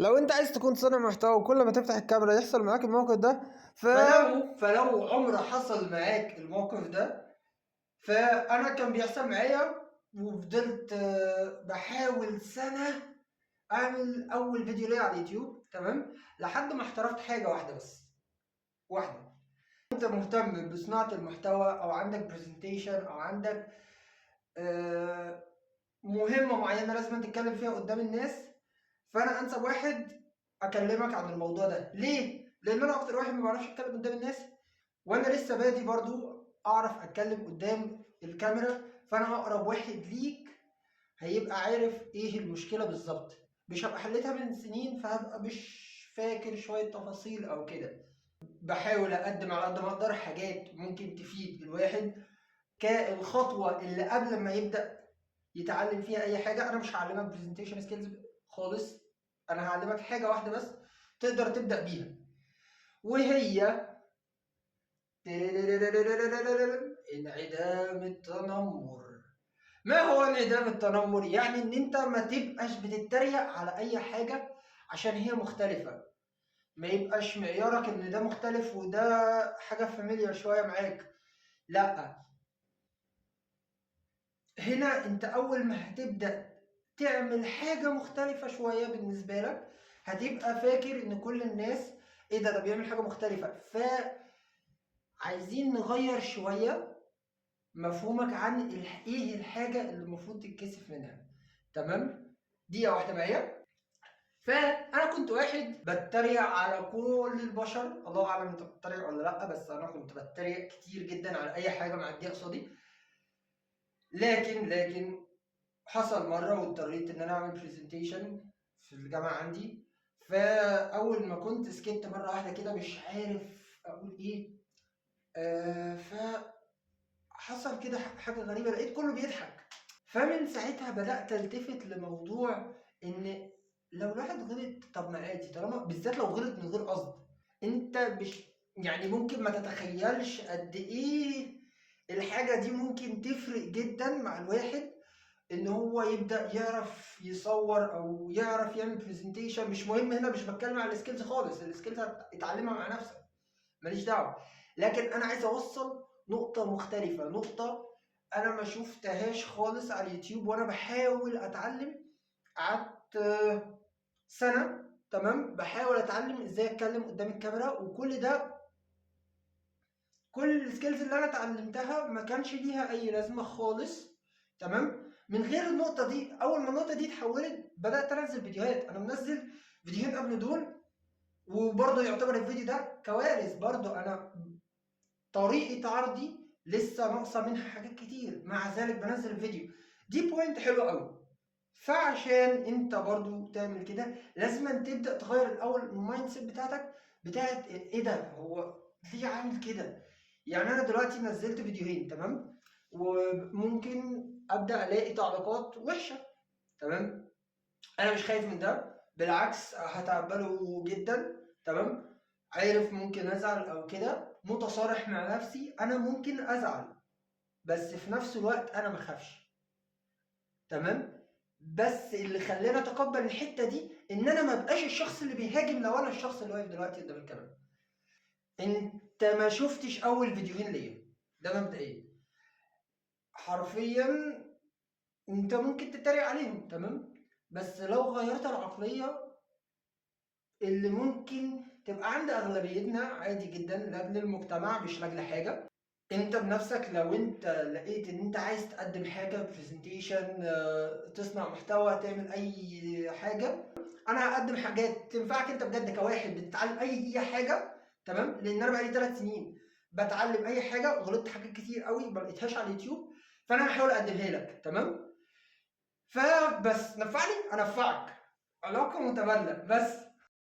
لو انت عايز تكون صانع محتوى وكل ما تفتح الكاميرا يحصل معاك الموقف ده فلو عمر حصل معاك الموقف ده، فانا كان بيحصل معايا وفضلت بحاول سنة اعمل اول فيديو ليا على اليوتيوب، تمام، لحد ما احترفت حاجة واحدة بس، واحدة. انت مهتم بصناعة المحتوى او عندك برزنتيشن او عندك آه، مهمة معينة لازم تتكلم فيها قدام الناس، فانا انسب واحد اكلمك عن الموضوع ده. ليه؟ لان انا اكتر واحد ما بعرفش اتكلم قدام الناس، وانا لسه بادي برضو اعرف اتكلم قدام الكاميرا، فانا اقرب واحد ليك هيبقى عارف ايه المشكلة بالظبط. مش هبقى حليتها من سنين فهبقى مش فاكر شوية تفاصيل او كده. بحاول اقدم على قد ما اقدر حاجات ممكن تفيد الواحد كالخطوة اللي قبل ما يبدأ يتعلم فيها اي حاجه. انا مش هعلمك برزنتيشن سكيلز خالص، انا هعلمك حاجه واحده بس تقدر تبدا بيها، وهي انعدام التنمر. ما هو انعدام التنمر؟ يعني ان انت ما تبقاش بتتريق على اي حاجه عشان هي مختلفه، ما يبقاش معيارك ان ده مختلف وده حاجه فاميليار شويه معاك. لا، هنا انت اول ما هتبدأ تعمل حاجة مختلفة شوية بالنسبة لك هتبقى فاكر ان كل الناس ايه ده بيعمل حاجة مختلفة، فعايزين نغير شوية مفهومك عن ايه الحاجة اللي المفروض تتكسف منها. تمام؟ دقيقة واحدة معايا. فانا كنت واحد بتريق على كل البشر، الله اعلم انت بتتريق ولا لا، بس انا كنت بتريق كتير جدا على اي حاجة معدية قصادي. لكن حصل مرة واضطريت إن أنا أعمل برزنتيشن في الجامعة عندي، فأول ما كنت سكت مرة واحدة كده مش عارف أقول إيه. فحصل كده حاجة غريبة، لقيت كله بيضحك. فمن ساعتها بدأت ألتفت لموضوع إن لو الواحد غلط طب ما عادي، طالما بالذات لو غلط من غير قصد. أنت مش يعني ممكن ما تتخيلش قد إيه الحاجة دي ممكن تفرق جدا مع الواحد ان هو يبدا يعرف يصور او يعرف يعمل برزنتيشن. مش مهم، هنا مش بتكلم على السكيلز خالص، السكيلز اتعلمها مع نفسك ماليش دعوه. لكن انا عايز اوصل نقطه مختلفه، نقطه انا ما شفتهاش خالص على اليوتيوب وانا بحاول اتعلم. قعدت سنه تمام بحاول اتعلم ازاي اتكلم قدام الكاميرا، وكل ده كل السكيلز اللي انا اتعلمتها ما كانش ليها اي لازمه خالص. تمام، من غير النقطه دي. اول ما النقطه دي اتحولت بدات انزل فيديوهات. انا منزل فيديوهات قبل دول وبرضه يعتبر الفيديو ده كوارث. برضه انا طريقه عرضي لسه ناقصه منها حاجات كتير، مع ذلك بنزل الفيديو. دي بوينت حلوه قوي. فعشان انت برضو تعمل كده لازم تبدا تغير الاول المايند سيت بتاعتك، بتاعت ايه ده هو ليه عامل كده. يعني انا دلوقتي نزلت فيديوهين تمام، وممكن ابدا الاقي تعليقات وحشه. تمام، انا مش خايف من ده، بالعكس هتقبله جدا. تمام، عارف ممكن ازعل او كده، متصارح مع نفسي انا ممكن ازعل، بس في نفس الوقت انا ما اخافش. تمام، بس اللي خلاني اتقبل الحته دي ان انا ما بقاش الشخص اللي بيهاجم لو انا الشخص اللي واقف دلوقتي قدام الكاميرا. انت ما شفتش اول فيديوهين ليا، ده مبدئيا. حرفيا انت ممكن تتريق عليهم تمام، بس لو غيرت العقليه اللي ممكن تبقى عند اغلبيتنا عادي جدا لاجل المجتمع مش لاجل حاجه. انت بنفسك لو انت لقيت ان انت عايز تقدم حاجه برزنتيشن، تصنع محتوى، تعمل اي حاجه، انا هقدم حاجات تنفعك انت بجد كواحد بتتعلم اي حاجه. تمام، لان انا بقالي 3 سنين بتعلم اي حاجه، غلطت حاجات كتير قوي ما لقيتهاش على اليوتيوب، فانا هحاول اقدمها لك. تمام، فبس نفعني انفعك، علاقه متبادله بس.